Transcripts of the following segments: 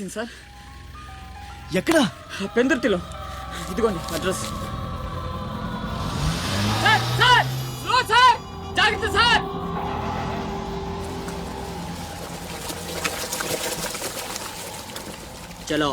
వచ్చింది సార్. ఎక్కడా? పెందుర్తిలో. ఇదిగోండి address. Sir sir slow sir, జాగ్రత్త సార్. చలో.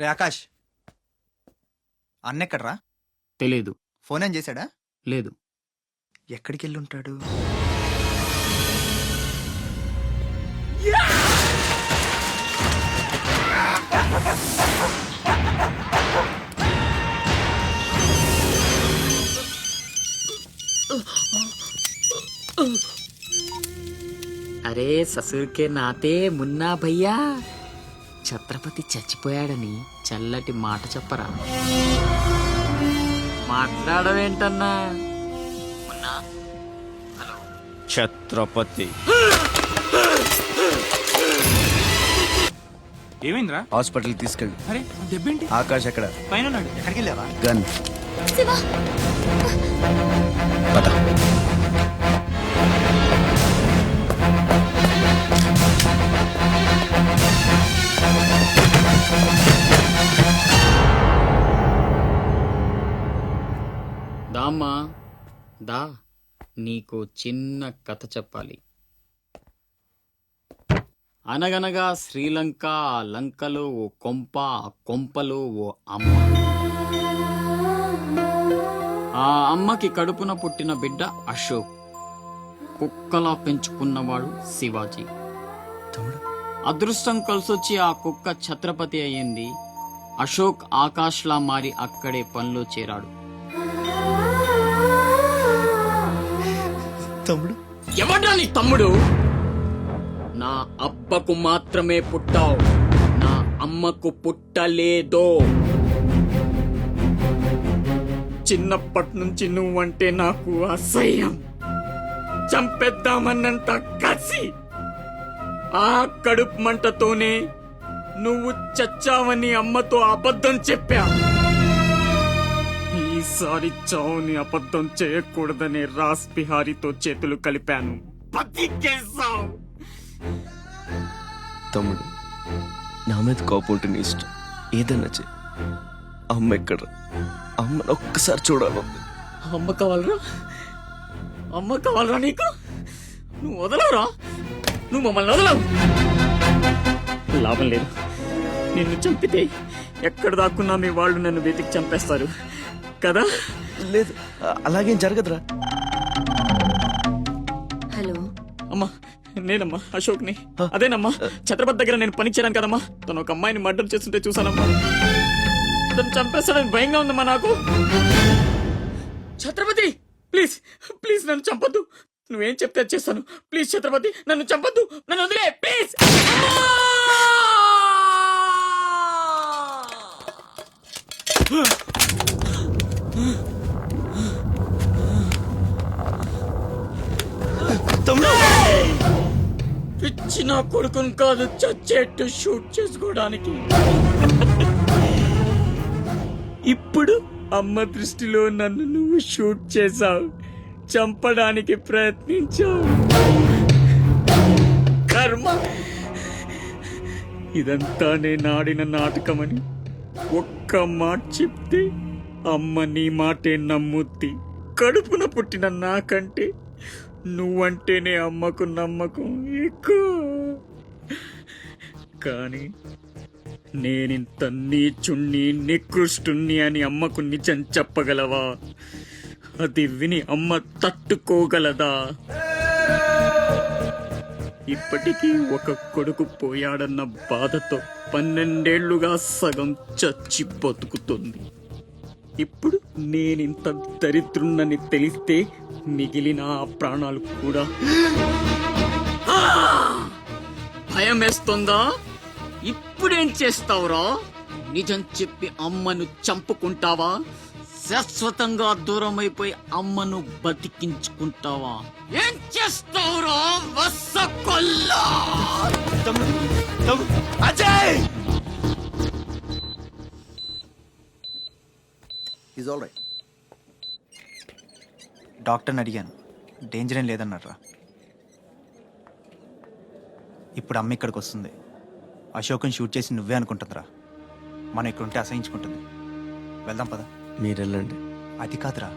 రే ఆకాష్, అన్నెక్కడ్రా? తెలీదు. ఫోన్ ఏం చేశాడా? లేదు. ఎక్కడికి వెళ్ళి ఉంటాడు? అరే ససుర్కే నాతే మున్నా భయ్యా, ఛత్రపతి చచ్చిపోయాడని చల్లటి మాట చెప్పరా. మాట్లాడవేంటన్నా? మున్నా. హలో ఛత్రపతి. ఏమైందిరా? హాస్పిటల్ తీసుకెళ్ళి. అరే దెబ్బేంటి? ఆకాష్ ఎక్కడ? పైన ఉన్నాడు. ఎక్కడికి వెళ్ళావా? గన్. శివ, పద. దామ్మా దా, నీకు చిన్న కథ చెప్పాలి. అనగనగా శ్రీలంక, ఆ లంకలో ఓ కొంప, ఆ కొంపలో ఓ అమ్మ. ఆ అమ్మకి కడుపున పుట్టిన బిడ్డ అశోక్. కుక్కలా పెంచుకున్నవాడు శివాజీ. అదృష్టం కలిసొచ్చి ఆ కుక్క ఛత్రపతి అయ్యింది. అశోక్ ఆకాష్లా మారి అక్కడే పనిలో చేరాడు. తమ్ముడు ఎవడ్రా నీ తమ్ముడు? నా అబ్బకు మాత్రమే పుట్టావు, నా అమ్మకు పుట్టలేదో. చిన్నప్పటి నుంచి నువ్వంటే నాకు అసహ్యం, చంపేద్దామన్నంత కసి. ఆ కడుపు మంటతోనే నువ్వు చచ్చావని అమ్మతో అబద్ధం చెప్పా. ఈసారి చావుని అబద్ధం చేయకూడదని రాస్ బిహారీతో చేతులు కలిపాను. బతికేశావు. తమ్ముడు, నా మీద కోపం ఉంటే నీ ఇష్టం, ఏదన్నా చే. అమ్మ ఎక్కడ? అమ్మను ఒక్కసారి చూడాలంది. అమ్మ కావాలరా? అమ్మ కావాలరా నీకు? నువ్వు వదలవురా, నువ్వు మమ్మల్ని వదలవు. లాభం లేదు, నిన్ను చంపితే ఎక్కడ దాక్కున్నా మీ వాళ్ళు నన్ను వెతికి చంపేస్తారు కదా. లేదు, అలాగేం జరగదురా. హలో. అమ్మా, నేనమ్మా అశోక్ని. అదేనమ్మా, ఛత్రపతి దగ్గర నేను పనిచేయను కదమ్మా. తను ఒక అమ్మాయిని మర్డర్ చేస్తుంటే చూసానమ్మా. తను చంపేస్తాడని భయంగా ఉందమ్మా నాకు. ఛత్రపతి ప్లీజ్ ప్లీజ్ నన్ను చంపొద్దు. నువ్వేం చెప్తే చేస్తాను. ప్లీజ్ ఛత్రపతి నన్ను చంపొద్దు, నన్ను వదిలే ప్లీజ్. నా కొడుకుని కాదు చచ్చేట్టు షూట్ చేసుకోవడానికి. ఇప్పుడు అమ్మ దృష్టిలో నన్ను నువ్వు షూట్ చేశావు, చంపడానికి ప్రయత్నించావు. కర్మ. ఇదంతా నేను ఆడిన నాటకమని ఒక్క మాట చెప్తే అమ్మ నీ మాటే నమ్ముద్ది. కడుపున పుట్టిన నాకంటే నువ్వంటేనే అమ్మకు నమ్మకం ఎక్కువ. కానీ నేనింత నీచుణ్ణి నికృష్టుణ్ణి అని అమ్మకు నిజం చెప్పగలవా? అది విని అమ్మ తట్టుకోగలదా? ఇప్పటికీ ఒక కొడుకు పోయాడన్న బాధతో 12 ఏళ్లుగా సగం చచ్చి బతుకుతుంది. ఇప్పుడు నేనింత దరిద్రున్నని తెలిస్తే మిగిలిన ఆ ప్రాణాలు కూడా భయం వేస్తుందా? ఇప్పుడేం చేస్తావురా? నిజం చెప్పి అమ్మను చంపుకుంటావా? శాశ్వతంగా దూరం అయిపోయి అమ్మను బతికించుకుంటావా? ఏం చేస్తావురా వసకొల్లా? అజయ్! Is all right. డాక్టర్ని అడిగాను, డేంజర్ ఏం లేదన్నారా. ఇప్పుడు అమ్మ ఇక్కడికి వస్తుంది. అశోక్ని షూట్ చేసి నువ్వే అనుకుంటుందిరా. మనం ఇక్కడ ఉంటే అసహించుకుంటుంది. వెళ్దాం పద. మీరెళ్ళండి. అది కాదురా,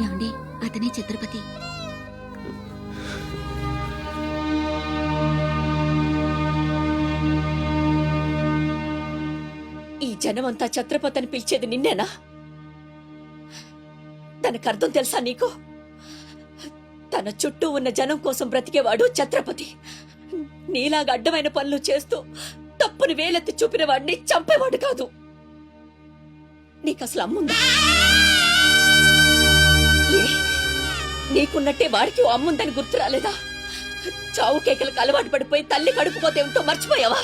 ఏమండి, అతనే ఛత్రపతి. ఈ జనమంతా ఛత్రపతి అని పిలిచేది నిన్నేనా? తనకు అర్థం తెలుసా నీకు? తన చుట్టూ ఉన్న జనం కోసం బ్రతికేవాడు ఛత్రపతి. నీలాగా అడ్డమైన పనులు చేస్తూ తప్పుని వేలెత్తి చూపిన వాడిని చంపేవాడు కాదు. నీకసలు అమ్ముందా? నీకున్నట్టే వాడికి ఓ అమ్ముందని గుర్తు రాలేదా? చావు కేకలకు అలవాటు పడిపోయి తల్లి కడుపుపోతే ఏమిటో మర్చిపోయావా?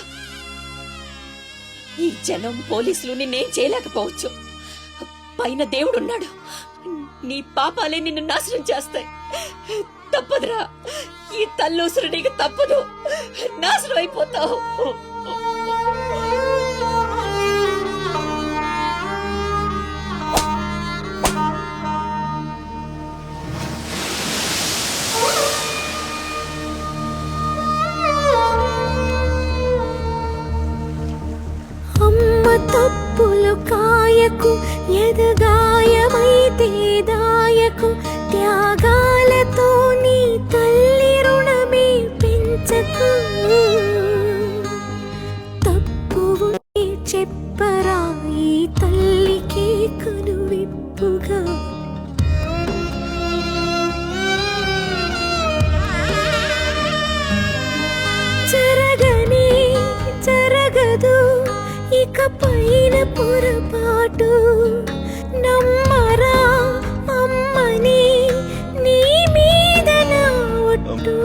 ఈ జనం పోలీసులు నిన్నేం చేయలేకపోవచ్చు. పైన దేవుడున్నాడు. నీ పాపాలే నిన్ను నాశనం చేస్తాయి. తప్పదురా, ఈ తల్లూసురు నీకు తప్పదు. నాశనం అయిపోతావు. తప్పులు కాయకు, ఎదగాయమైతే దాయకు, త్యాగాలతో నీ తల్లి రుణమే పెంచకు. తప్పువు చెప్పరా ఈ తల్లికి కనువిప్పుగా. జరగనే జరగదు ఇక పైన పొరపాటు. నమ్మరా అమ్మని, నీ మీద నా ఒట్టు.